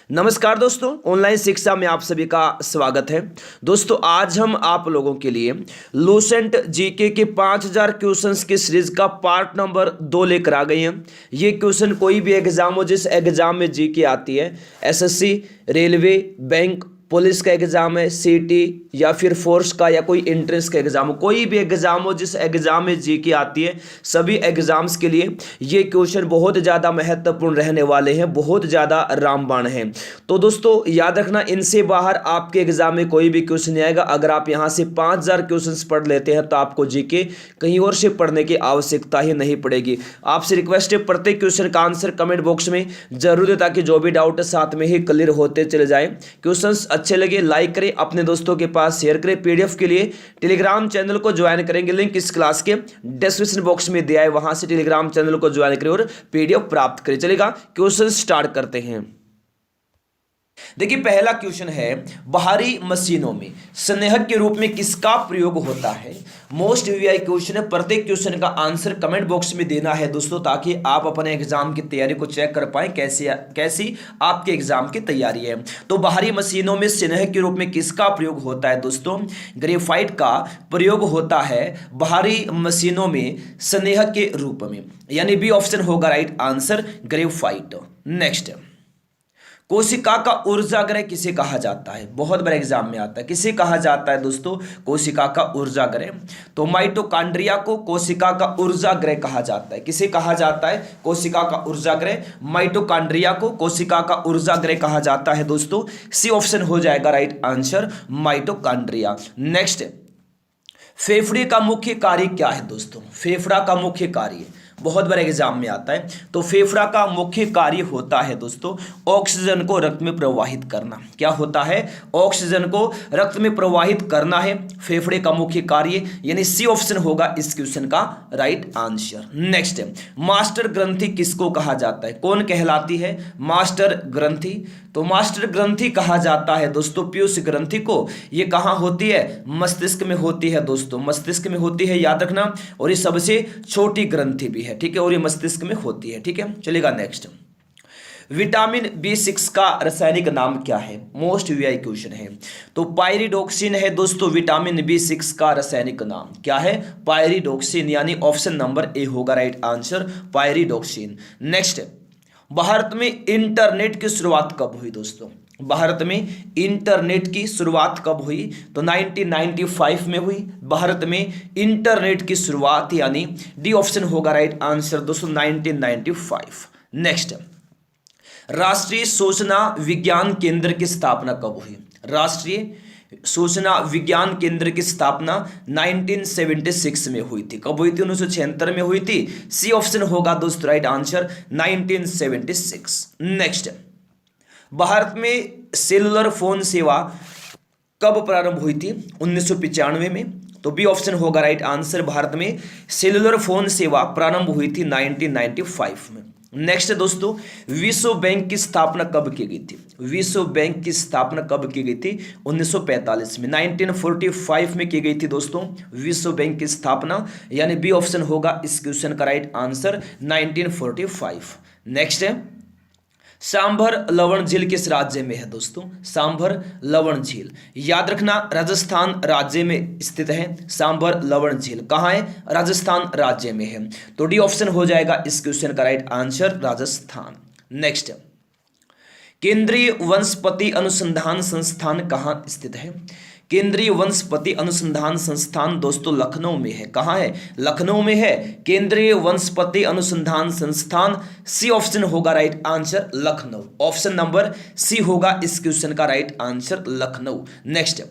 नमस्कार दोस्तों, ऑनलाइन शिक्षा में आप सभी का स्वागत है। दोस्तों, आज हम आप लोगों के लिए लूसेंट जीके के 5000 क्वेश्चंस की सीरीज का पार्ट नंबर 2 लेकर आ गए हैं। ये क्वेश्चन कोई भी एग्जाम हो, जिस एग्जाम में जीके आती है, एसएससी, रेलवे, बैंक, पुलिस का एग्जाम है, सीटी या फिर फोर्स का या कोई एंट्रेंस का एग्जाम हो, कोई भी एग्जाम हो जिस एग्जाम में जीके आती है, सभी एग्जाम्स के लिए ये क्वेश्चन बहुत ज़्यादा महत्वपूर्ण रहने वाले हैं, बहुत ज़्यादा रामबाण हैं। तो दोस्तों याद रखना, इनसे बाहर आपके एग्जाम में कोई भी क्वेश्चन नहीं आएगा। अगर आप यहाँ से 5000 क्वेश्चन पढ़ लेते हैं तो आपको जीके कहीं और से पढ़ने की आवश्यकता ही नहीं पड़ेगी। आपसे रिक्वेस्ट है, प्रत्येक क्वेश्चन का आंसर कमेंट बॉक्स में जरूर दें, ताकि जो भी डाउट है साथ में ही क्लियर होते चले जाए। क्वेश्चन अच्छे लगे लाइक करें, अपने दोस्तों के पास शेयर करें। पीडीएफ के लिए टेलीग्राम चैनल को ज्वाइन करेंगे, लिंक इस क्लास के डिस्क्रिप्शन बॉक्स में दिया है, वहां से टेलीग्राम चैनल को ज्वाइन करें और पीडीएफ प्राप्त करें। चलेगा, क्वेश्चन स्टार्ट करते हैं। देखिए, पहला क्वेश्चन है, बाहरी मशीनों में स्नेहक के रूप में किसका प्रयोग होता है? मोस्ट वीआई क्वेश्चन है। प्रत्येक क्वेश्चन का आंसर कमेंट बॉक्स में देना है दोस्तों, ताकि आप अपने एग्जाम की तैयारी को चेक कर पाए कैसी आपके एग्जाम की तैयारी है। तो बाहरी मशीनों में स्नेहक के रूप में किसका प्रयोग होता है दोस्तों? ग्रेफाइट का प्रयोग होता है बाहरी मशीनों में स्नेहक के रूप में, यानी बी ऑप्शन होगा राइट आंसर, ग्रेफाइट। नेक्स्ट, कोशिका का ऊर्जागृह किसे कहा जाता है? बहुत बड़े एग्जाम में आता है। किसे कहा जाता है दोस्तों कोशिका का ऊर्जागृह? तो माइटोकॉन्ड्रिया को कोशिका का ऊर्जागृह कहा जाता है। किसे कहा जाता है कोशिका का ऊर्जागृह? माइटोकॉन्ड्रिया को कोशिका का ऊर्जागृह कहा जाता है दोस्तों। सी ऑप्शन हो जाएगा राइट आंसर, माइटोकॉन्ड्रिया। नेक्स्ट, फेफड़े का मुख्य कार्य क्या है दोस्तों? फेफड़ा का मुख्य कार्य बहुत बड़े एग्जाम में आता है। तो फेफड़ा का मुख्य कार्य होता है दोस्तों ऑक्सीजन को रक्त में प्रवाहित करना। क्या होता है? ऑक्सीजन को रक्त में प्रवाहित करना है फेफड़े का मुख्य कार्य, यानी सी ऑप्शन होगा इस क्वेश्चन का राइट आंसर। नेक्स्ट, मास्टर ग्रंथि किसको कहा जाता है? कौन कहलाती है मास्टर ग्रंथि? तो मास्टर ग्रंथि कहा जाता है दोस्तों पीयूष ग्रंथि को। ये कहाँ होती है? मस्तिष्क में होती है दोस्तों, मस्तिष्क में होती है, याद रखना। और ये सबसे छोटी ग्रंथि भी है, ठीक है, और ये मस्तिष्क में होती है, ठीक है। चलेगा नेक्स्ट, विटामिन B6 का रासायनिक नाम क्या है? मोस्ट वीआई क्वेश्चन है। तो पायरिडोक्सिन है दोस्तों विटामिन B6 का रासायनिक नाम। क्या है? पायरिडोक्सिन, यानी ऑप्शन नंबर ए होगा right answer, pyridoxine. Next, Bharat में इंटरनेट की शुरुआत कब हुई दोस्तों? भारत में इंटरनेट की शुरुआत कब हुई? तो 1995 में हुई भारत में इंटरनेट की शुरुआत, यानी डी ऑप्शन होगा राइट आंसर दोस्तों, 1995। नेक्स्ट, राष्ट्रीय सूचना विज्ञान केंद्र की स्थापना कब हुई? राष्ट्रीय सूचना विज्ञान केंद्र की स्थापना 1976 में हुई थी। कब हुई थी? 1976 में हुई थी। सी ऑप्शन होगा दोस्तों राइट आंसर, 1976। नेक्स्ट, भारत में सेलुलर फोन सेवा कब प्रारंभ हुई थी? 1995 में। तो बी ऑप्शन होगा राइट आंसर, भारत में सेलुलर फोन सेवा प्रारंभ हुई थी 1995 में। नेक्स्ट दोस्तों, विश्व बैंक की स्थापना कब की गई थी? विश्व बैंक की स्थापना कब की गई थी? 1945 में, 1945 में की गई थी दोस्तों विश्व बैंक की स्थापना, यानी बी ऑप्शन होगा इस क्वेश्चन का राइट आंसर, 1945। नेक्स्ट है, सांभर लवण झील किस राज्य में है दोस्तों? सांभर लवण झील याद रखना राजस्थान राज्य में स्थित है। सांभर लवण झील कहाँ है? राजस्थान राज्य में है। तो डी ऑप्शन हो जाएगा इस क्वेश्चन का राइट आंसर, राजस्थान। नेक्स्ट, केंद्रीय वनस्पति अनुसंधान संस्थान कहाँ स्थित है? केंद्रीय वनस्पति अनुसंधान संस्थान दोस्तों लखनऊ में है। कहाँ है? लखनऊ में है केंद्रीय वनस्पति अनुसंधान संस्थान। सी ऑप्शन होगा right answer, Lucknow. Option number C होगा इस क्वेश्चन का right answer, Lucknow. Next,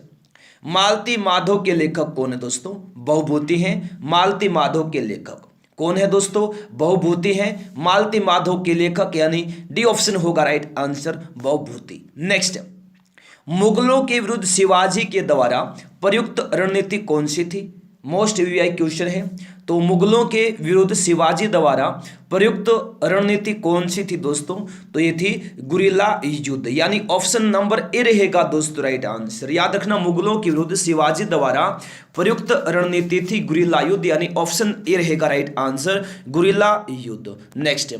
Malati Madhav के लेखक कौन है दोस्तों? बहुभूति हैं मालती माधव के लेखक। कौन है दोस्तों? बहुभूति हैं मालती माधव के लेखक, यानी डी ऑप्शन होगा राइट आंसर, बहुभूति। नेक्स्ट, मुगलों के विरुद्ध शिवाजी के द्वारा प्रयुक्त रणनीति कौन सी थी? मोस्ट वीआई क्वेश्चन है। तो मुगलों के विरुद्ध शिवाजी द्वारा प्रयुक्त रणनीति कौन सी थी दोस्तों? तो ये थी गुरिल्ला युद्ध, यानी ऑप्शन नंबर ए रहेगा दोस्तों राइट आंसर। याद रखना, मुगलों के विरुद्ध शिवाजी द्वारा प्रयुक्त रणनीति थी गुरिल्ला युद्ध, यानी ऑप्शन ए रहेगा राइट आंसर, गुरिल्ला युद्ध। नेक्स्ट,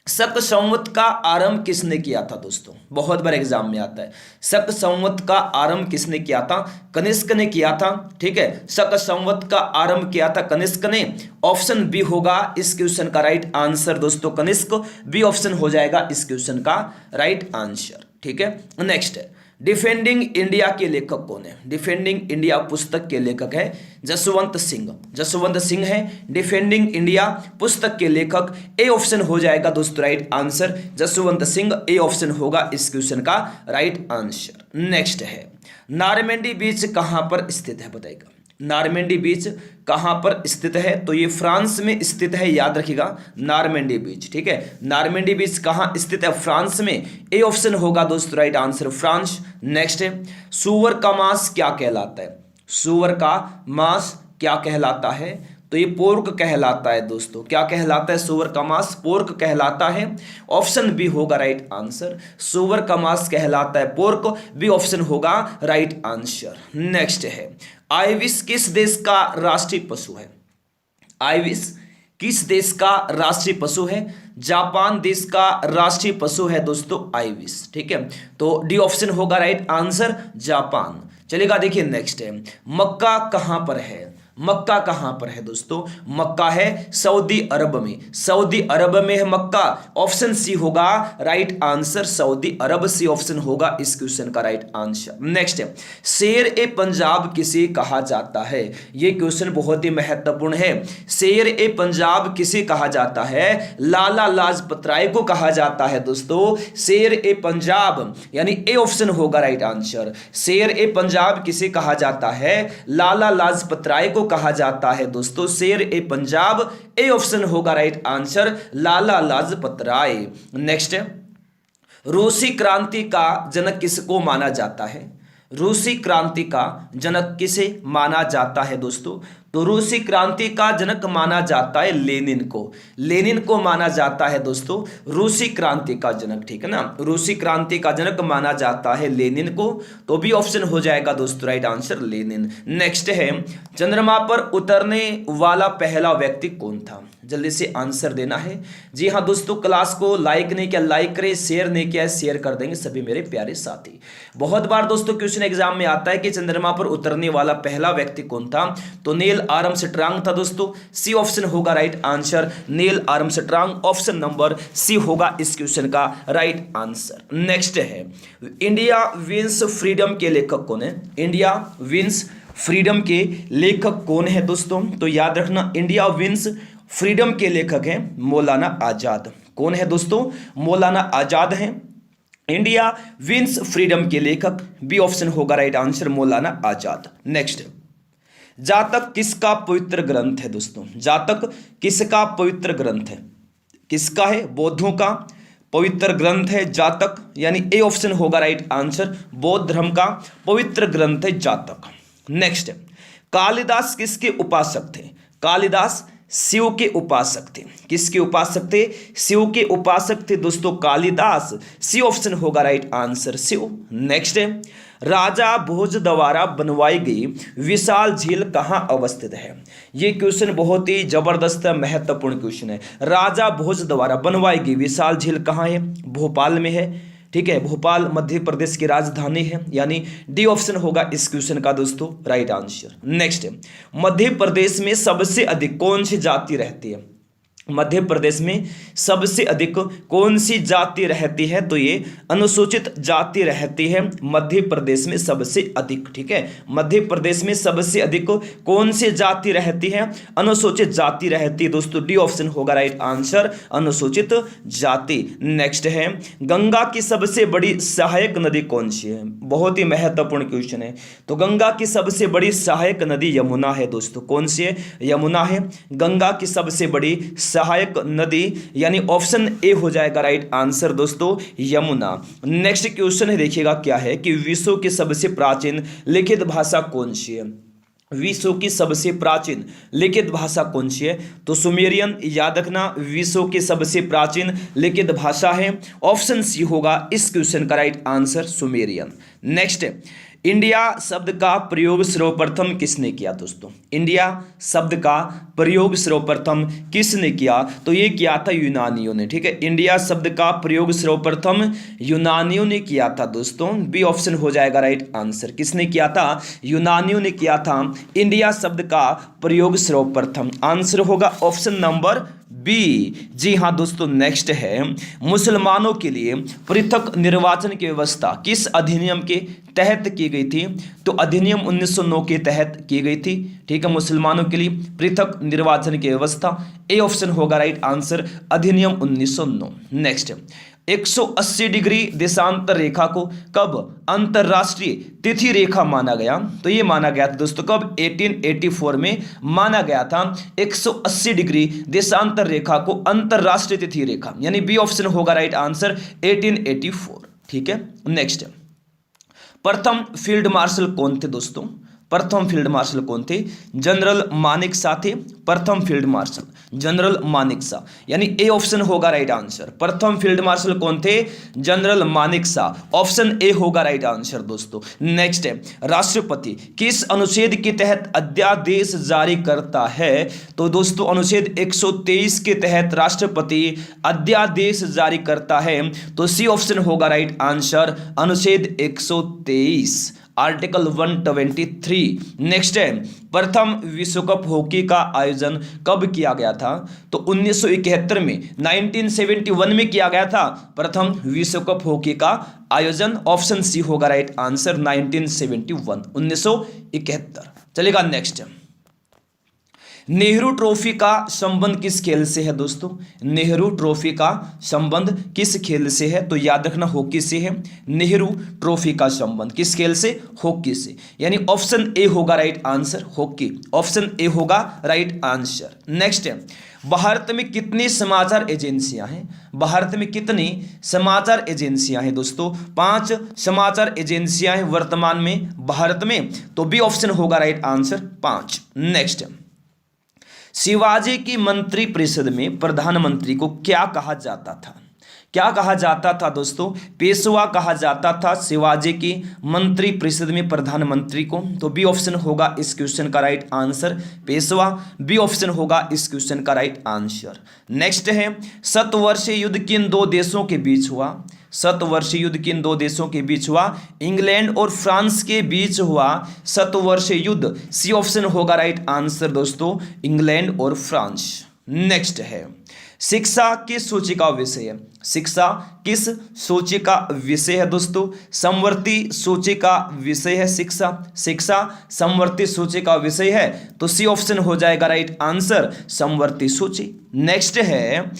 शक संवत का आरंभ किसने किया था दोस्तों? बहुत बार एग्जाम में आता है। शक संवत का आरंभ किसने किया था? कनिष्क ने किया था। ठीक है, शक संवत का आरंभ किया था कनिष्क ने। ऑप्शन बी होगा इस क्वेश्चन का राइट आंसर दोस्तों, कनिष्क। बी ऑप्शन हो जाएगा इस क्वेश्चन का राइट आंसर। ठीक है, नेक्स्ट है डिफेंडिंग इंडिया के लेखक कौन है? डिफेंडिंग इंडिया पुस्तक के लेखक है जसवंत सिंह। जसवंत सिंह है डिफेंडिंग इंडिया पुस्तक के लेखक। ए ऑप्शन हो जाएगा दोस्तों right answer, Jaswant Singh. A option होगा इस क्वेश्चन का राइट आंसर। नेक्स्ट है नारमेंडी बीच कहां पर स्थित है? बताइएगा नारमेंडी बीच कहां पर स्थित है? तो ये फ्रांस में स्थित है, याद रखिएगा नारमेंडी बीच। ठीक है, नारमेंडी बीच कहां स्थित है? फ्रांस में। ए ऑप्शन होगा दोस्तों राइट आंसर, फ्रांस। नेक्स्ट है सुअर का मांस क्या कहलाता है? सुअर का मांस क्या कहलाता है? तो ये पोर्क कहलाता है दोस्तों। क्या कहलाता है? सुअर का मांस पोर्क कहलाता है। ऑप्शन बी होगा राइट आंसर, सुअर का मांस कहलाता है पोर्क। बी ऑप्शन होगा राइट आंसर। नेक्स्ट है आइविस किस देश का राष्ट्रीय पशु है? आइविस किस देश का राष्ट्रीय पशु है? जापान देश का राष्ट्रीय पशु है दोस्तों आइविस। ठीक है, तो डी ऑप्शन होगा राइट आंसर, जापान। चलेगा, देखिए नेक्स्ट है मक्का कहां पर है? मक्का कहां पर है दोस्तों? मक्का है सऊदी अरब में। सऊदी अरब में है मक्का। ऑप्शन सी होगा राइट आंसर, सऊदी अरब। सी ऑप्शन होगा इस क्वेश्चन का राइट आंसर। नेक्स्ट है शेर ए पंजाब किसे कहा जाता है? यह क्वेश्चन बहुत ही महत्वपूर्ण है। शेर ए पंजाब किसे कहा जाता है? लाला लाजपत राय को कहा जाता है दोस्तों, शेर ए पंजाब। यानी ए ऑप्शन होगा राइट आंसर। शेर ए पंजाब किसे कहा जाता है? लाला लाजपत राय को कहा जाता है दोस्तों, शेर ए पंजाब। ए ऑप्शन होगा right answer, Lala Lajpat Rai. Next है रूसी क्रांति का जनक किसको माना जाता है? रूसी क्रांति का जनक किसे माना जाता है दोस्तों? तो रूसी क्रांति का जनक माना जाता है लेनिन को। लेनिन को माना जाता है दोस्तों रूसी क्रांति का जनक। ठीक है ना, रूसी क्रांति का जनक माना जाता है लेनिन को। तो भी ऑप्शन हो जाएगा दोस्तों राइट आंसर, लेनिन। नेक्स्ट है चंद्रमा पर उतरने वाला पहला व्यक्ति कौन था? जल्दी से आंसर देना है। जी हाँ दोस्तों, क्लास को लाइक नहीं किया लाइक करें, शेयर नहीं किया शेयर कर देंगे सभी मेरे प्यारे साथी। बहुत बार दोस्तों क्वेश्चन एग्जाम में आता है कि चंद्रमा पर उतरने वाला पहला व्यक्ति कौन था? तो नील आर्मस्ट्रांग था दोस्तों। सी ऑप्शन होगा right answer, Neil Armstrong. Option number C होगा इस क्वेश्चन का राइट आंसर। नेक्स्ट है इंडिया विंस फ्रीडम के लेखक कौन है? इंडिया विंस फ्रीडम के लेखक कौन है दोस्तों? तो याद रखना इंडिया विंस फ्रीडम के लेखक हैं मौलाना आजाद। कौन है दोस्तों? मौलाना आजाद हैं इंडिया विंस फ्रीडम के लेखक। बी ऑप्शन होगा right answer, Maulana Azad. Next जातक किसका पवित्र ग्रंथ है दोस्तों? जातक किसका पवित्र ग्रंथ है? किसका है? बौद्धों का पवित्र ग्रंथ है जातक। यानी ए ऑप्शन होगा राइट आंसर, बौद्ध धर्म का पवित्र ग्रंथ है जातक। नेक्स्ट कालिदास किसके उपासक थे? कालिदास शिव के उपासक थे। किसके उपासक थे? शिव के उपासक थे दोस्तों कालिदास। सी ऑप्शन होगा राइट आंसर, शिव। नेक्स्ट है राजा भोज द्वारा बनवाई गई विशाल झील कहां अवस्थित है? यह क्वेश्चन बहुत ही जबरदस्त महत्वपूर्ण क्वेश्चन है। राजा भोज द्वारा बनवाई गई विशाल झील कहां है? भोपाल में है। ठीक है, भोपाल मध्य प्रदेश की राजधानी है। यानी डी ऑप्शन होगा इस क्वेश्चन का दोस्तों right answer. Next Madhya Pradesh में सबसे अधिक कौन सी जाति रहती है? मध्य प्रदेश में सबसे अधिक कौन सी जाति रहती है? तो ये अनुसूचित जाति रहती है मध्य प्रदेश में सबसे अधिक। ठीक है, मध्य प्रदेश में सबसे अधिक कौन सी जाति रहती है? अनुसूचित जाति रहती है दोस्तों। डी ऑप्शन होगा राइट आंसर, अनुसूचित जाति। नेक्स्ट है गंगा की सबसे बड़ी सहायक नदी कौन सी है? बहुत ही महत्वपूर्ण क्वेश्चन है। तो गंगा की सबसे बड़ी सहायक नदी यमुना है दोस्तों। कौन सी है? यमुना है गंगा की सबसे बड़ी सहायक नदी। यानी ऑप्शन ए हो जाएगा राइट आंसर दोस्तों, यमुना। नेक्स्ट क्वेश्चन है, देखिएगा क्या है कि विश्व की सबसे प्राचीन लिखित भाषा कौन सी है? विश्व की सबसे प्राचीन लिखित भाषा कौन सी है? तो सुमेरियन। याद रखना विश्व की सबसे प्राचीन लिखित भाषा है। ऑप्शन सी होगा इस क्वेश्चन का right answer, Sumerian. Next India शब्द का प्रयोग सर्वप्रथम किसने किया दोस्तों? इंडिया शब्द का प्रयोग सर्वप्रथम किसने किया? तो ये किया था यूनानियों ने। ठीक है, इंडिया शब्द का प्रयोग सर्वप्रथम यूनानियों ने किया था दोस्तों। बी ऑप्शन हो जाएगा राइट आंसर। किसने किया था? यूनानियों ने किया था इंडिया शब्द का प्रयोग सर्वप्रथम। आंसर होगा ऑप्शन नंबर बी। जी हाँ दोस्तों, नेक्स्ट है मुसलमानों के लिए पृथक निर्वाचन की व्यवस्था किस अधिनियम के तहत की गई थी? तो अधिनियम 1909 के तहत की गई थी। ठीक है, मुसलमानों के लिए पृथक निर्वाचन की व्यवस्था। ए ऑप्शन होगा राइट आंसर, अधिनियम 1909। नेक्स्ट 180 डिग्री देशांतर रेखा को कब अंतरराष्ट्रीय तिथि रेखा माना गया? तो ये माना गया था दोस्तों कब? 1884 में माना गया था 180 डिग्री देशांतर रेखा को अंतरराष्ट्रीय तिथि रेखा, यानी बी ऑप्शन होगा राइट आंसर 1884। ठीक है, नेक्स्ट प्रथम फील्ड मार्शल कौन थे दोस्तों? प्रथम फील्ड मार्शल कौन थे? जनरल मानेकशॉ थे। प्रथम फील्ड मार्शल जनरल मानेकशॉ, यानी ए ऑप्शन होगा राइट आंसर। प्रथम फील्ड मार्शल कौन थे? जनरल मानेकशॉ, ऑप्शन ए होगा राइट आंसर दोस्तों। नेक्स्ट है राष्ट्रपति किस अनुच्छेद के तहत अध्यादेश जारी करता है? तो दोस्तों अनुच्छेद 123 के तहत राष्ट्रपति अध्यादेश जारी करता है। तो सी ऑप्शन होगा राइट आंसर, अनुच्छेद 123 आर्टिकल 123। नेक्स्ट है प्रथम विश्व कप हॉकी का आयोजन कब किया गया था? तो 1971 में 1971 में किया गया था प्रथम विश्व कप हॉकी का आयोजन। ऑप्शन सी होगा राइट आंसर 1971 1971। चलेगा नेक्स्ट नेहरू ट्रॉफी का संबंध किस खेल से है दोस्तों? नेहरू ट्रॉफी का संबंध किस खेल से है? तो याद रखना हॉकी से है। नेहरू ट्रॉफी का संबंध किस खेल से? हॉकी से, यानी ऑप्शन ए होगा right answer, hockey. Option A होगा राइट आंसर। नेक्स्ट है भारत में कितनी समाचार एजेंसियां हैं? भारत में कितनी समाचार एजेंसियां हैं दोस्तों? 5 समाचार एजेंसियां हैं वर्तमान में भारत में। तो बी ऑप्शन होगा राइट आंसर 5। नेक्स्ट शिवाजी की मंत्रिपरिषद में प्रधानमंत्री को क्या कहा जाता था? क्या कहा जाता था दोस्तों? पेशवा कहा जाता था शिवाजी की मंत्रिपरिषद में प्रधानमंत्री को। तो बी ऑप्शन होगा इस क्वेश्चन का right answer, Peshwa. B option होगा इस क्वेश्चन का राइट आंसर। नेक्स्ट है शतवर्षीय युद्ध किन 2 देशों के बीच हुआ? शतवर्षीय युद्ध किन 2 देशों के बीच हुआ? इंग्लैंड और फ्रांस के बीच हुआ शतवर्षीय युद्ध। सी ऑप्शन होगा राइट आंसर दोस्तों, इंग्लैंड और फ्रांस। नेक्स्ट है शिक्षा किस सूची का विषय है? शिक्षा किस सूची का विषय है दोस्तों? समवर्ती सूची का विषय है शिक्षा। शिक्षा समवर्ती सूची का विषय है। तो सी ऑप्शन हो जाएगा राइट आंसर, समवर्ती सूची। नेक्स्ट है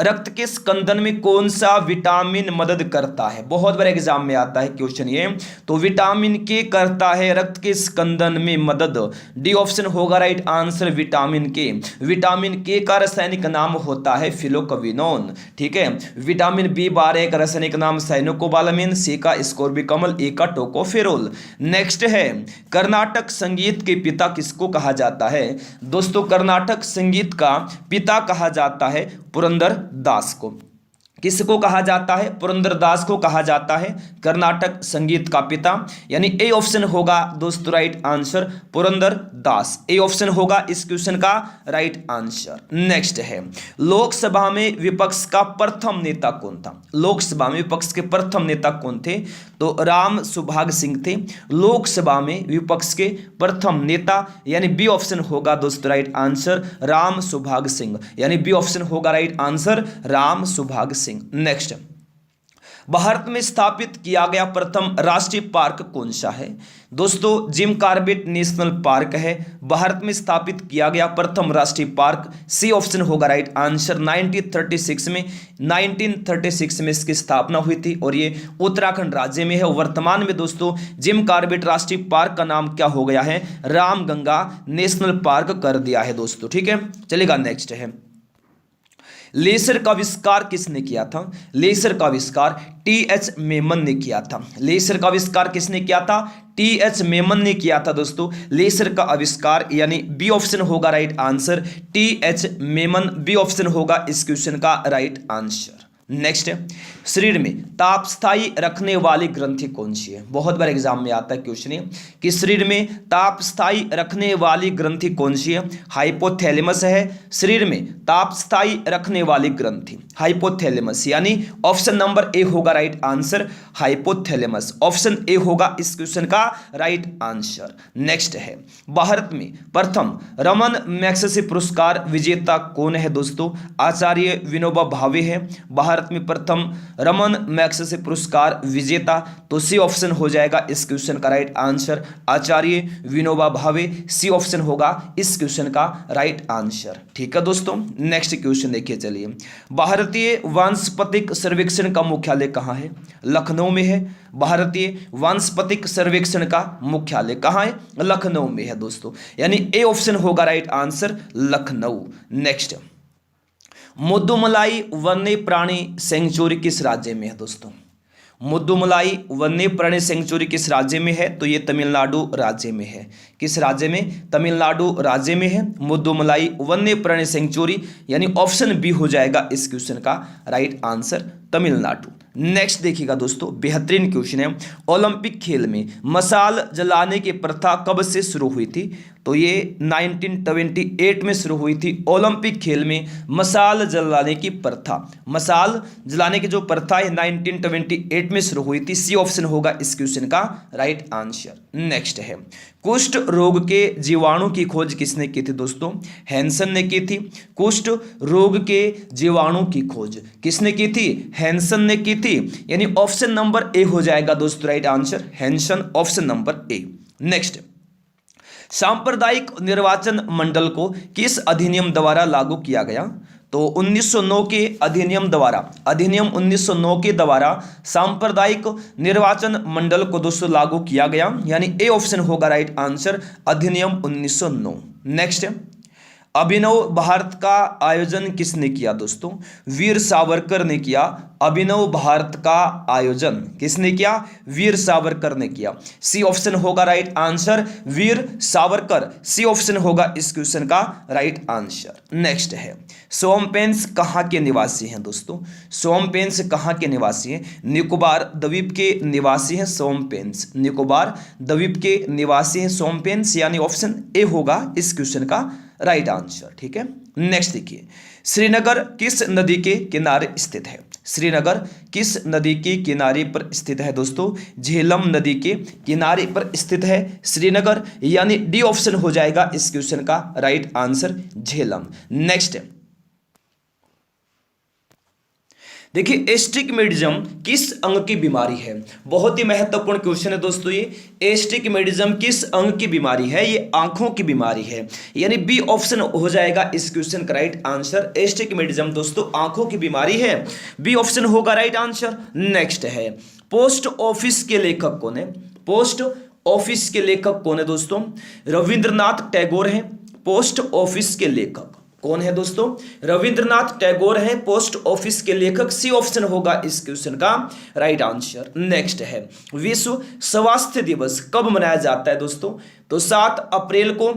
रक्त के स्कंदन में कौन सा विटामिन मदद करता है? बहुत बार एग्जाम में आता है क्वेश्चन ये। तो विटामिन के करता है रक्त के स्कंदन में मदद। डी ऑप्शन होगा राइट आंसर, विटामिन के। विटामिन के का रासायनिक नाम होता है फिलोक्विनोन। ठीक है, विटामिन बी12 का रासायनिक नाम साइनोकोबालामिन, सी का स्कोर्बिकमल, ए का टोकोफेरोल। नेक्स्ट है कर्नाटक संगीत के पिता किसको कहा जाता है? दोस्तों कर्नाटक संगीत का पिता कहा जाता है पुरंदर दास को। किसको कहा जाता है? पुरंदरदास को कहा जाता है कर्नाटक संगीत का पिता, यानी ए ऑप्शन होगा दोस्तों right answer, Purandara Dasa. A option होगा इस क्वेश्चन का राइट आंसर। नेक्स्ट है लोकसभा में विपक्ष का प्रथम नेता कौन था? लोकसभा में विपक्ष के प्रथम नेता कौन थे? तो राम सुभाग सिंह थे लोकसभा में विपक्ष के प्रथम नेता, यानी बी ऑप्शन होगा दोस्तों राइट आंसर, राम सुभाग सिंह। यानी बी ऑप्शन होगा right answer, Ram Subhag Singh. Next Bharat में स्थापित किया गया प्रथम राष्ट्रीय पार्क कौन सा है? दोस्तों जिम कॉर्बेट नेशनल पार्क है भारत में स्थापित किया गया प्रथम राष्ट्रीय पार्क। सी ऑप्शन होगा राइट आंसर। 1936 में इसकी स्थापना हुई थी और ये उत्तराखंड राज्य में है। वर्तमान में दोस्तों जिम कॉर्बेट राष्ट्रीय पार्क का नाम क्या हो गया है? रामगंगा नेशनल पार्क कर दिया है दोस्तों। ठीक है, चलेगा नेक्स्ट है लेजर का आविष्कार किसने किया था? लेजर का आविष्कार टी.एच. मेमन ने किया था। लेजर का आविष्कार किसने किया था? टी.एच. मेमन ने किया था दोस्तों लेजर का आविष्कार, यानी बी ऑप्शन होगा right answer, T H. Maiman. B option होगा इस क्वेश्चन का राइट आंसर। नेक्स्ट है, शरीर में ताप स्थायी रखने वाली ग्रंथि कौन सी है? बहुत बार एग्जाम में आता है क्वेश्चन है कि शरीर में ताप स्थायी रखने वाली ग्रंथि कौन सी है? हाइपोथैलेमस है शरीर में ताप स्थायी रखने वाली ग्रंथि, हाइपोथैलेमस, यानी ऑप्शन नंबर ए होगा right answer, hypothalamus. Option A होगा इस क्वेश्चन का राइट आंसर। नेक्स्ट है, भारत में प्रथम रमन मैग्सेसे पुरस्कार विजेता कौन है दोस्तों? आचार्य विनोबा भावे है भारत में प्रथम रमन मैग्सेसे पुरस्कार विजेता, तो सी ऑप्शन हो जाएगा इस क्वेश्चन का राइट आंसर, आचार्य विनोबा भावे, सी ऑप्शन होगा इस क्वेश्चन का राइट आंसर। ठीक है दोस्तों, नेक्स्ट क्वेश्चन देखिए चलिए, भारतीय वानस्पतिक सर्वेक्षण का मुख्यालय कहाँ है? लखनऊ में है। भारतीय वानस्पतिक सर्वेक्षण का मुख्यालय कहाँ है? लखनऊ में है दोस्तों, यानी ए ऑप्शन होगा right answer, Lucknow. Next, Mudumalai वन्य प्राणी सेंचुरी किस राज्य में है दोस्तों? मुद्दुमलाई वन्य प्राणी सेंचुरी किस राज्य में है? तो ये तमिलनाडु राज्य में है। किस राज्य में? तमिलनाडु राज्य में है मुद्दुमलाई वन्य प्राणी सेंचुरी, यानी ऑप्शन बी हो जाएगा इस क्वेश्चन का राइट आंसर, तमिलनाडु। नेक्स्ट देखिएगा दोस्तों, बेहतरीन क्वेश्चन है, ओलंपिक खेल में मशाल जलाने की प्रथा कब से शुरू हुई थी? तो ये 1928 में शुरू हुई थी ओलंपिक खेल में मशाल जलाने की प्रथा। मशाल जलाने की जो प्रथा है 1928 में शुरू हुई थी, सी ऑप्शन होगा इस क्वेश्चन का राइट आंसर। नेक्स्ट है, कुष्ठ रोग के जीवाणु की खोज किसने की थी दोस्तों? हैंसन ने की थी। कुष्ठ रोग के जीवाणु की खोज किसने की थी? हैंसन ने की थी, यानी ऑप्शन नंबर ए हो जाएगा दोस्तों right answer, Hansen, option number A. Next, सांप्रदायिक निर्वाचन मंडल को किस अधिनियम द्वारा लागू किया गया? तो 1909 के अधिनियम द्वारा, अधिनियम 1909 के द्वारा सांप्रदायिक निर्वाचन मंडल को दोस्तों लागू किया गया, यानी ए ऑप्शन होगा राइट आंसर, अधिनियम 1909। नेक्स्ट, अभिनव भारत का आयोजन किसने किया दोस्तों? वीर सावरकर ने किया। अभिनव भारत का आयोजन किसने किया? वीर सावरकर ने किया, सी ऑप्शन होगा राइट आंसर, वीर सावरकर, सी ऑप्शन होगा इस क्वेश्चन का राइट आंसर। नेक्स्ट है, सोमपेंस कहाँ के निवासी हैं दोस्तों? सोमपेंस कहाँ के निवासी हैं? निकोबार द्वीप के निवासी हैं सोमपेंस, निकोबार द्वीप के निवासी हैं सोमपेंस, यानी ऑप्शन ए होगा इस क्वेश्चन का राइट आंसर। ठीक है, नेक्स्ट देखिए, श्रीनगर किस नदी के किनारे स्थित है? श्रीनगर किस नदी के किनारे पर स्थित है दोस्तों? झेलम नदी के किनारे पर स्थित है श्रीनगर, यानी डी ऑप्शन हो जाएगा इस क्वेश्चन का राइट आंसर, झेलम। नेक्स्ट देखिए, एस्टिग्मेटिज्म किस अंग की बीमारी है? बहुत ही महत्वपूर्ण क्वेश्चन है दोस्तों ये, एस्टिग्मेटिज्म किस अंग की बीमारी है? ये आंखों की बीमारी है, यानी बी ऑप्शन हो जाएगा इस क्वेश्चन का राइट आंसर, एस्टिग्मेटिज्म दोस्तों आंखों की बीमारी है, बी ऑप्शन होगा राइट आंसर। नेक्स्ट है, पोस्ट ऑफिस के लेखक कौन है? पोस्ट ऑफिस के लेखक कौन है दोस्तों? रविंद्रनाथ टैगोर हैं पोस्ट ऑफिस के लेखक। कौन है दोस्तों? रविंद्रनाथ टैगोर है पोस्ट ऑफिस के लेखक, सी ऑप्शन होगा इस क्वेश्चन का राइट आंसर। नेक्स्ट है, विश्व स्वास्थ्य दिवस कब मनाया जाता है दोस्तों? तो 7 अप्रैल को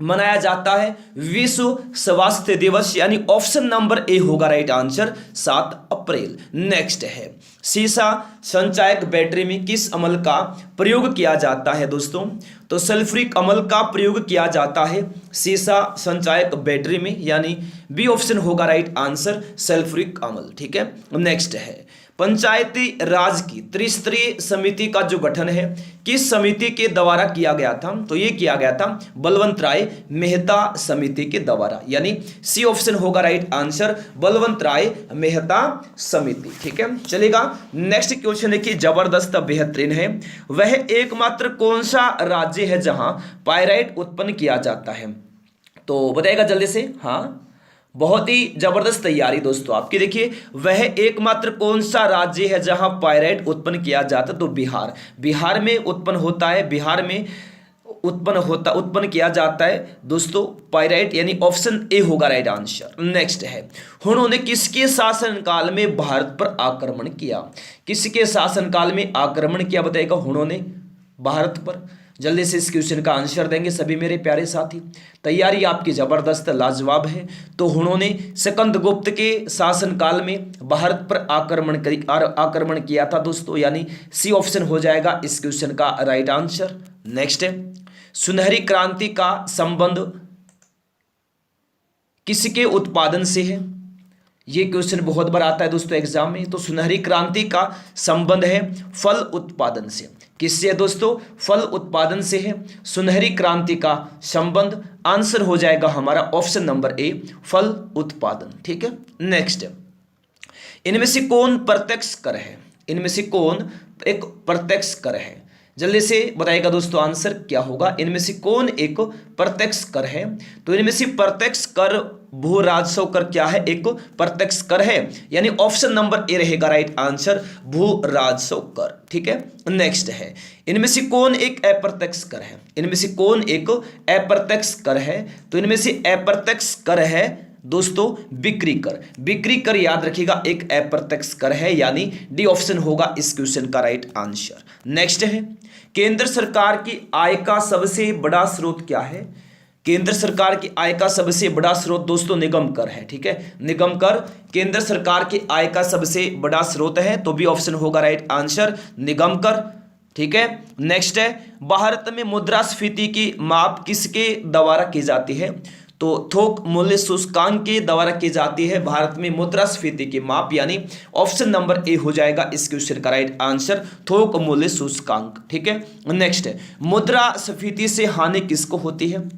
मनाया जाता है विश्व स्वास्थ्य दिवस, यानी ऑप्शन नंबर ए होगा राइट आंसर, 7 अप्रैल। नेक्स्ट है, सीसा संचायक बैटरी में किस अमल का प्रयोग किया जाता है दोस्तों? तो सल्फ्यूरिक अम्ल का प्रयोग किया जाता है सीसा संचायक बैटरी में, यानी बी ऑप्शन होगा राइट आंसर, सल्फ्यूरिक अम्ल। ठीक है, नेक्स्ट है, पंचायती राज की त्रिस्तरीय समिति का जो गठन है किस समिति के द्वारा किया गया था? तो ये किया गया था बलवंत राय मेहता समिति के द्वारा, यानी सी ऑप्शन होगा राइट आंसर, बलवंत राय मेहता समिति। ठीक है, चलेगा। नेक्स्ट क्वेश्चन देखिए, जबरदस्त बेहतरीन है, वह एकमात्र कौन सा राज्य है जहां पायराइट उत्पन्न किया जाता है? तो बताइएगा जल्दी से। हाँ, बहुत ही जबरदस्त तैयारी दोस्तों आपकी। देखिए, वह एकमात्र कौन सा राज्य है जहां पायराइट उत्पन्न किया जाता है? तो बिहार, बिहार में उत्पन्न होता है, बिहार में उत्पन्न किया जाता है दोस्तों पायराइट, यानी ऑप्शन ए होगा राइट आंसर। नेक्स्ट है, उन्होंने किसके शासनकाल में भारत पर आक्रमण किया? किसके शासनकाल में आक्रमण किया बताइएगा? उन्होंने भारत पर, जल्दी से इस क्वेश्चन का आंसर देंगे सभी मेरे प्यारे साथी। तैयारी आपकी जबरदस्त लाजवाब है। तो उन्होंने स्कंदगुप्त के शासनकाल में भारत पर आक्रमण किया था दोस्तों, यानी सी ऑप्शन हो जाएगा इस क्वेश्चन का राइट आंसर। नेक्स्ट है, सुनहरी क्रांति का संबंध किसके उत्पादन से है? ये क्वेश्चन बहुत बार आता है दोस्तों एग्जाम में। तो सुनहरी क्रांति का संबंध है फल उत्पादन से। किससे दोस्तों? फल उत्पादन से है सुनहरी क्रांति का संबंध। आंसर हो जाएगा हमारा ऑप्शन नंबर ए, फल उत्पादन। ठीक है, नेक्स्ट, इनमें से कौन प्रत्यक्ष कर है? इनमें से कौन एक प्रत्यक्ष कर है? जल्दी से बताइएगा दोस्तों आंसर क्या होगा। इनमें से कौन एक प्रत्यक्ष कर है? तो इनमें से प्रत्यक्ष कर भू राजस्व कर क्या है? एक प्रत्यक्ष कर है, यानी ऑप्शन नंबर ए रहेगा राइट आंसर, भू राजस्व कर। ठीक है, नेक्स्ट है, इनमें से कौन एक अप्रत्यक्ष कर है? इनमें से कौन एक अप्रत्यक्ष कर है? तो इनमें से अप्रत्यक्ष कर है दोस्तों बिक्री कर। बिक्री कर याद रखिएगा एक अप्रत्यक्ष कर है, यानी डी ऑप्शन होगा इस क्वेश्चन का राइट आंसर। नेक्स्ट है, केंद्र सरकार की आय का सबसे बड़ा स्रोत क्या है? केंद्र सरकार की आय का सबसे बड़ा स्रोत दोस्तों निगम कर है। ठीक है, निगम कर केंद्र सरकार की आय का सबसे बड़ा स्रोत है, तो बी ऑप्शन होगा राइट आंसर, निगम कर। ठीक है, नेक्स्ट है, भारत में मुद्रास्फीति की माप किसके द्वारा की जाती है? तो थोक मूल्य सूचकांक के द्वारा की जाती है भारत में मुद्रास्फीति की माप, यानी ऑप्शन नंबर ए हो जाएगा इस क्वेश्चन का राइट आंसर, थोक मूल्य सूचकांक। ठीक है, नेक्स्ट है, मुद्रास्फीति से हानि किसको होती है?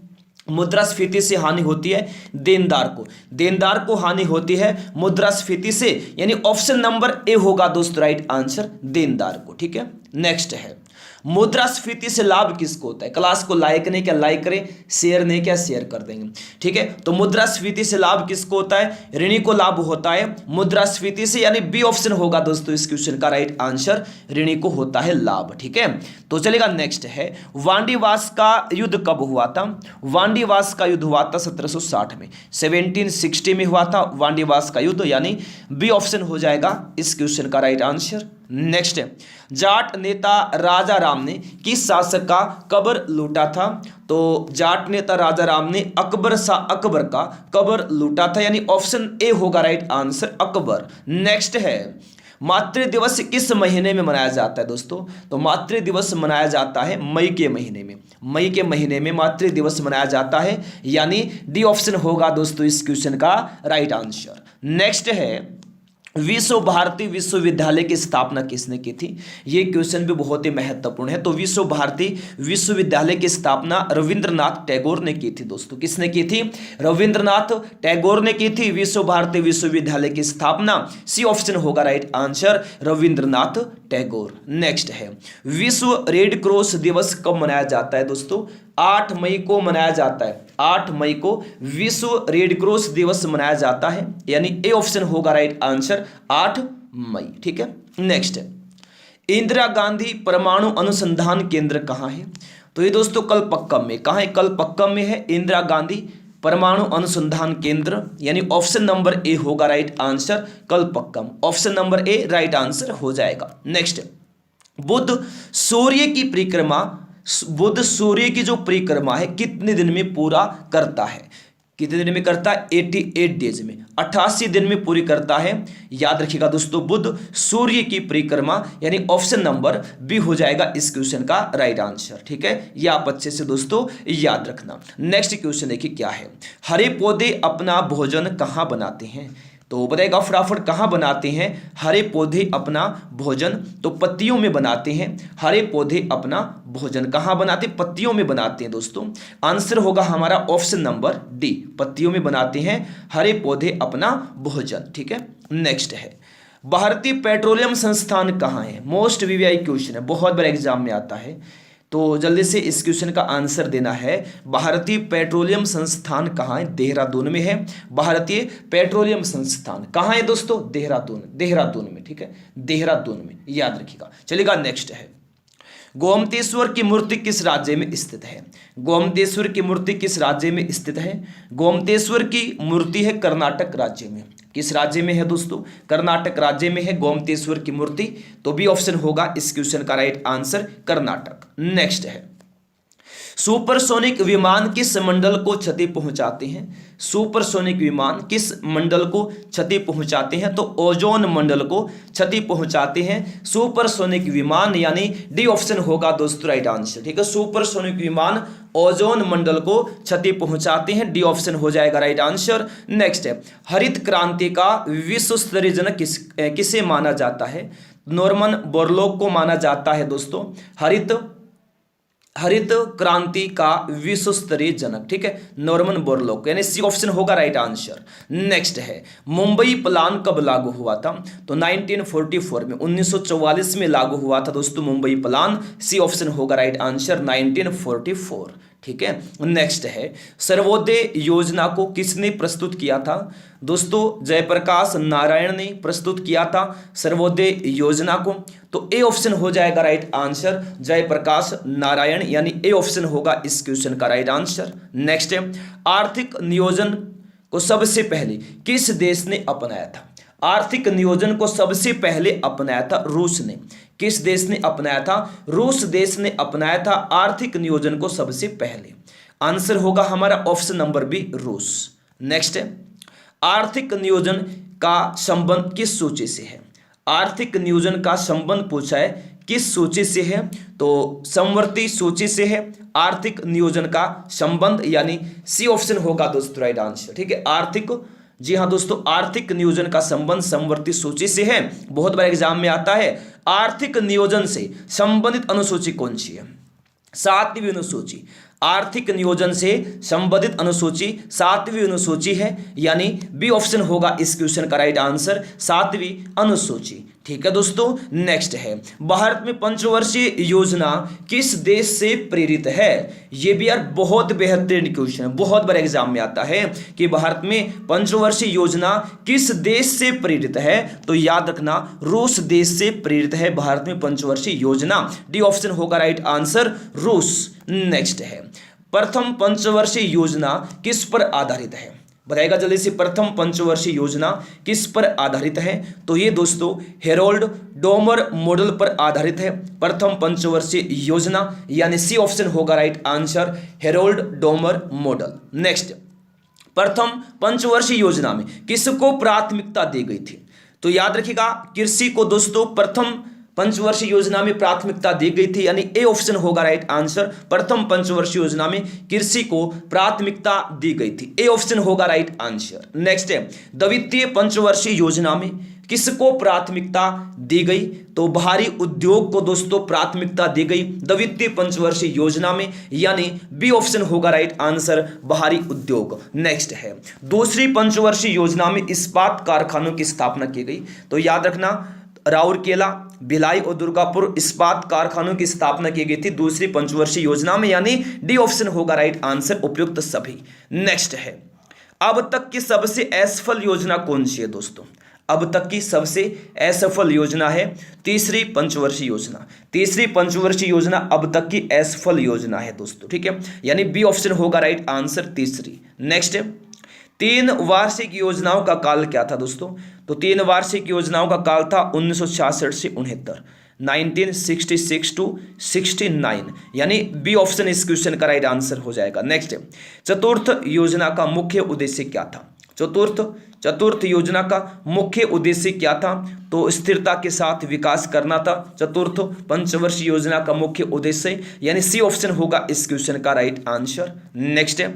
मुद्रास्फीति से हानि होती है देनदार को। देनदार को हानि होती है मुद्रास्फीति से, यानी ऑप्शन नंबर ए होगा दोस्तों राइट आंसर, देनदार को। ठीक है, नेक्स्ट है, मुद्रास्फीति से लाभ किसको होता है? क्लास को लाइक नहीं क्या लाइक करें, शेयर नहीं क्या शेयर कर देंगे। ठीक है, तो मुद्रास्फीति से लाभ किसको होता है? ऋणी को लाभ होता है मुद्रास्फीति से, यानी बी ऑप्शन होगा दोस्तों इस क्वेश्चन का राइट आंसर, ऋणी को होता है लाभ। ठीक है, तो चलेगा, नेक्स्ट है, वांडीवास का युद्ध कब हुआ था? वांडीवास का युद्ध हुआ था 1760 में, 1760 में हुआ था वांडीवास का युद्ध, यानी बी ऑप्शन हो जाएगा इस क्वेश्चन का राइट आंसर। नेक्स्ट है, जाट नेता राजा राम ने किस शासक का कब्र लूटा था? तो जाट नेता राजा राम ने अकबर का कब्र लूटा था, यानी ऑप्शन ए होगा राइट आंसर, अकबर। नेक्स्ट है, मातृ दिवस किस महीने में मनाया जाता है दोस्तों? तो मातृ दिवस मनाया जाता है मई के महीने में। मई के महीने में मातृ दिवस मनाया जाता है, यानी डी ऑप्शन होगा दोस्तों इस क्वेश्चन का राइट आंसर। नेक्स्ट है, विश्व भारती विश्वविद्यालय की स्थापना किसने की थी? ये क्वेश्चन भी बहुत ही महत्वपूर्ण है। तो विश्व भारती विश्वविद्यालय की स्थापना रविंद्रनाथ टैगोर ने की थी दोस्तों। किसने की थी? रविंद्रनाथ टैगोर ने की थी विश्व भारती विश्वविद्यालय की स्थापना, सी ऑप्शन होगा right answer, Rabindranath Tagore. Next है, विश्व रेड क्रॉस दिवस कब मनाया जाता है दोस्तों? 8 मई को मनाया जाता है। 8 मई को विश्व रेड क्रॉस दिवस मनाया जाता है, यानी ए ऑप्शन होगा राइट आंसर, 8 मई। ठीक है, नेक्स्ट है, इंदिरा गांधी परमाणु अनुसंधान केंद्र कहाँ है? तो ये दोस्तों कलपक्कम में। कहाँ है? कलपक्कम में है इंदिरा गांधी परमाणु अनुसंधान केंद्र, यानी ऑप्शन नंबर ए होगा right answer, Kalpakkam. Option number ए राइट आंसर हो जाएगा। नेक्स्ट, बुध सूर्य की परिक्रमा, बुध सूर्य की जो परिक्रमा है कितने दिन में पूरा करता है? कितने दिन में करता है? 88 डेज में, 88 दिन में पूरी करता है। याद रखिएगा दोस्तों, बुध सूर्य की परिक्रमा, यानी ऑप्शन नंबर बी हो जाएगा इस क्वेश्चन का राइट आंसर। ठीक है, ये आप अच्छे से दोस्तों याद रखना। नेक्स्ट क्वेश्चन देखिए क्या है, हरे पौधे अपना भोजन कहाँ बनाते हैं? तो बताएगा फटाफट, कहाँ बनाते हैं हरे पौधे अपना भोजन? तो पत्तियों में बनाते हैं। हरे पौधे अपना भोजन कहाँ बनाते? पत्तियों में बनाते हैं दोस्तों। आंसर होगा हमारा ऑप्शन नंबर डी, पत्तियों में बनाते हैं हरे पौधे अपना भोजन। ठीक है, नेक्स्ट है, भारतीय पेट्रोलियम संस्थान कहाँ है? मोस्ट वीवीआई क्वेश्चन है, बहुत बार एग्जाम में आता है, तो जल्दी से इस क्वेश्चन का आंसर देना है। भारतीय पेट्रोलियम संस्थान कहाँ है? देहरादून में है। भारतीय पेट्रोलियम संस्थान कहाँ है दोस्तों? देहरादून, देहरादून में। ठीक है, देहरादून में, याद रखिएगा। चलिएगा, नेक्स्ट है, गोमतेश्वर की मूर्ति किस राज्य में स्थित है? गोमतेश्वर की मूर्ति किस राज्य में स्थित है? गोमतेश्वर की मूर्ति है कर्नाटक राज्य में। किस राज्य में है दोस्तों? कर्नाटक राज्य में है गोमतेश्वर की मूर्ति, तो बी ऑप्शन होगा इस क्वेश्चन का राइट आंसर, कर्नाटक। नेक्स्ट है, सुपरसोनिक विमान किस मंडल को क्षति पहुंचाते हैं? सुपरसोनिक विमान किस मंडल को क्षति पहुंचाते हैं? तो ओजोन मंडल को क्षति पहुंचाते हैं सुपरसोनिक विमान, यानी डी ऑप्शन होगा दोस्तों राइट आंसर। ठीक है, सुपरसोनिक विमान ओजोन मंडल को क्षति पहुंचाते हैं, डी ऑप्शन हो जाएगा राइट आंसर। नेक्स्ट है, हरित क्रांति का विश्व स्तरीय जनक किसे माना जाता है? नॉर्मन बोरलॉग को माना जाता है दोस्तों हरित क्रांति का विश्व स्तरीय जनक। ठीक है, नॉर्मन बोरलॉग, यानी सी ऑप्शन होगा राइट आंसर। नेक्स्ट है, मुंबई प्लान कब लागू हुआ था? तो 1944 में, 1944 में लागू हुआ था दोस्तों मुंबई प्लान, सी ऑप्शन होगा राइट आंसर 1944। ठीक है, नेक्स्ट है, सर्वोदय योजना को किसने प्रस्तुत किया था? दोस्तों जयप्रकाश नारायण ने प्रस्तुत किया था सर्वोदय योजना को, तो ए ऑप्शन हो जाएगा राइट आंसर जयप्रकाश नारायण, यानी ए ऑप्शन होगा इस क्वेश्चन का राइट आंसर। नेक्स्ट है, आर्थिक नियोजन को सबसे पहले किस देश ने अपनाया था? आर्थिक नियोजन को सबसे पहले अपनाया था रूस ने। किस देश ने अपनाया था? रूस देश ने अपनाया था आर्थिक नियोजन को सबसे पहले। आंसर होगा हमारा ऑप्शन नंबर बी, रूस। नेक्स्ट है, आर्थिक नियोजन का संबंध किस सूची से है? आर्थिक नियोजन का संबंध पूछा है, किस सूची से है? तो समवर्ती सूची से है आर्थिक नियोजन का संबंध, यानी सी ऑप्शन होगा दोस्तों राइट आंसर। ठीक है, आर्थिक, जी हाँ दोस्तों, आर्थिक नियोजन का संबंध समवर्ती सूची से है। बहुत बार एग्जाम में आता है, आर्थिक नियोजन से संबंधित अनुसूची कौन सी है? 7वीं अनुसूची। आर्थिक नियोजन से संबंधित अनुसूची 7वीं अनुसूची है, यानी बी ऑप्शन होगा इस क्वेश्चन का राइट आंसर 7वीं अनुसूची। ठीक है दोस्तों, नेक्स्ट है, भारत में पंचवर्षीय योजना किस देश से प्रेरित है? ये भी यार बहुत बेहतरीन क्वेश्चन है, बहुत बार एग्जाम में आता है कि भारत में पंचवर्षीय योजना किस देश से प्रेरित है? तो याद रखना, रूस देश से प्रेरित है भारत में पंचवर्षीय योजना, डी ऑप्शन होगा राइट आंसर रूस। नेक्स्ट है, प्रथम पंचवर्षीय योजना किस पर आधारित है? बताएगा जल्दी से, प्रथम पंचवर्षीय योजना किस पर आधारित है? तो ये दोस्तों हेरोल्ड डोमर मॉडल पर आधारित है प्रथम पंचवर्षीय योजना, यानी सी ऑप्शन होगा right answer Harold Domar model. Next, प्रथम पंचवर्षीय योजना में किसको प्राथमिकता दी गई थी? तो याद रखिएगा, कृषि को दोस्तों प्रथम पंचवर्षीय योजना में प्राथमिकता दी गई थी, यानी ए ऑप्शन होगा राइट आंसर। प्रथम पंचवर्षीय योजना में कृषि को प्राथमिकता दी गई थी, ए ऑप्शन होगा राइट आंसर। नेक्स्ट है, द्वितीय पंचवर्षीय योजना में किसको प्राथमिकता दी गई? तो भारी उद्योग को दोस्तों प्राथमिकता दी गई द्वितीय पंचवर्षीय योजना में, यानी बी ऑप्शन होगा राइट आंसर भारी उद्योग। नेक्स्ट है, दूसरी पंचवर्षीय योजना में इस्पात कारखानों की स्थापना की गई, तो याद रखना राउरकेला, भिलाई और दुर्गापुर इस्पात कारखानों की स्थापना की गई थी दूसरी पंचवर्षीय योजना में, यानी डी ऑप्शन होगा राइट आंसर उपयुक्त सभी। नेक्स्ट है, अब तक की सबसे असफल योजना कौन सी है दोस्तों? अब तक की सबसे असफल योजना है तीसरी पंचवर्षीय योजना। तीसरी पंचवर्षीय योजना अब तक की असफल योजना है दोस्तों। ठीक है, यानी बी ऑप्शन होगा राइट आंसर तीसरी। नेक्स्ट है, 3 वार्षिक योजनाओं का काल क्या था दोस्तों? तो 3 वार्षिक योजनाओं का काल था 1966 से 69, 1966 टू 69, यानी बी ऑप्शन इस क्वेश्चन का राइट आंसर हो जाएगा। नेक्स्ट, चतुर्थ योजना का मुख्य उद्देश्य क्या था? चतुर्थ योजना का मुख्य उद्देश्य क्या था? तो स्थिरता के साथ विकास करना था चतुर्थ पंचवर्षीय योजना का मुख्य उद्देश्य, यानी सी ऑप्शन होगा इस क्वेश्चन का राइट आंसर। नेक्स्ट है,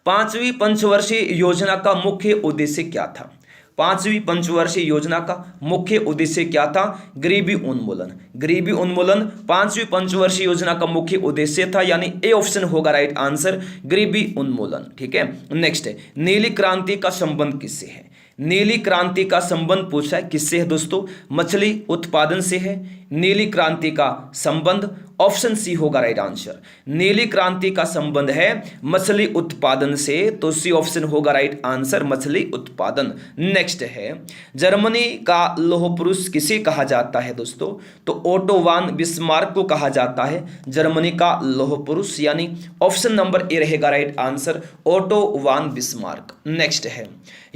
5वीं पंचवर्षीय योजना का मुख्य उद्देश्य क्या था? 5वीं पंचवर्षीय योजना का मुख्य उद्देश्य क्या था? गरीबी उन्मूलन। गरीबी उन्मूलन 5वीं पंचवर्षीय योजना का मुख्य उद्देश्य था, यानी ए ऑप्शन होगा राइट आंसर गरीबी उन्मूलन। ठीक है, नेक्स्ट है, नीली क्रांति का संबंध किससे है? नीली क्रांति का संबंध पूछा है, किससे है दोस्तों? मछली उत्पादन से है। नीली क्रांति का संबंध ऑप्शन सी होगा राइट आंसर। नीली क्रांति का संबंध है मछली उत्पादन से, तो सी ऑप्शन होगा राइट आंसर मछली उत्पादन। नेक्स्ट है, जर्मनी का लौह पुरुष किसे कहा जाता है दोस्तों? तो ओटो वान बिस्मार्क को कहा जाता है जर्मनी का लौह पुरुष, यानी ऑप्शन नंबर ए रहेगा राइट आंसर ओटो वान बिस्मार्क। नेक्स्ट है,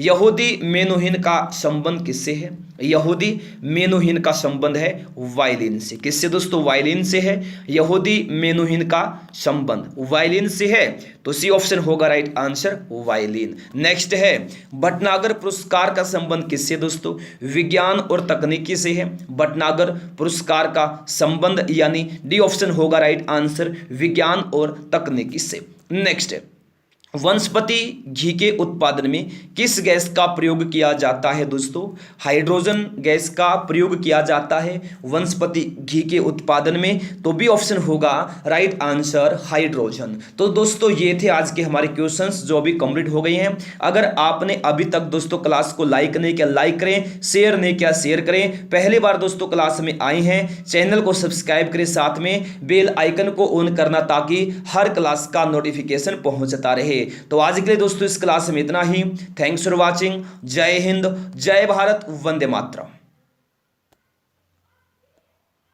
यहूदी मेनुहिन का संबंध किससे है? यहूदी मेनुहिन का संबंध है वायलिन से। किससे दोस्तों? वायलिन से है। यहूदी मेनुहिन का संबंध वायलिन से है, तो सी ऑप्शन होगा राइट आंसर वायलिन। नेक्स्ट है भटनागर पुरस्कार का संबंध किससे दोस्तों, विज्ञान और तकनीकी से है। भटनागर पुरस्कार का संबंध यानी डी ऑप्शन होगा राइट आंसर विज्ञान और तकनीकी से। नेक्स्ट है वनस्पति घी के उत्पादन में किस गैस का प्रयोग किया जाता है दोस्तों, हाइड्रोजन गैस का प्रयोग किया जाता है वनस्पति घी के उत्पादन में, तो बी ऑप्शन होगा राइट आंसर हाइड्रोजन। तो दोस्तों ये थे आज के हमारे क्वेश्चंस जो अभी कंप्लीट हो गए हैं। अगर आपने अभी तक दोस्तों क्लास को लाइक नहीं किया लाइक करें, शेयर नहीं किया शेयर करें, पहली बार दोस्तों क्लास में आए हैं चैनल को सब्सक्राइब करें, साथ में बेल आइकन को ऑन करना ताकि हर क्लास का नोटिफिकेशन पहुंचता रहे। तो आज के लिए दोस्तों इस क्लास में इतना ही। Thanks for watching. जय हिंद, जय भारत, वंदे मातरम।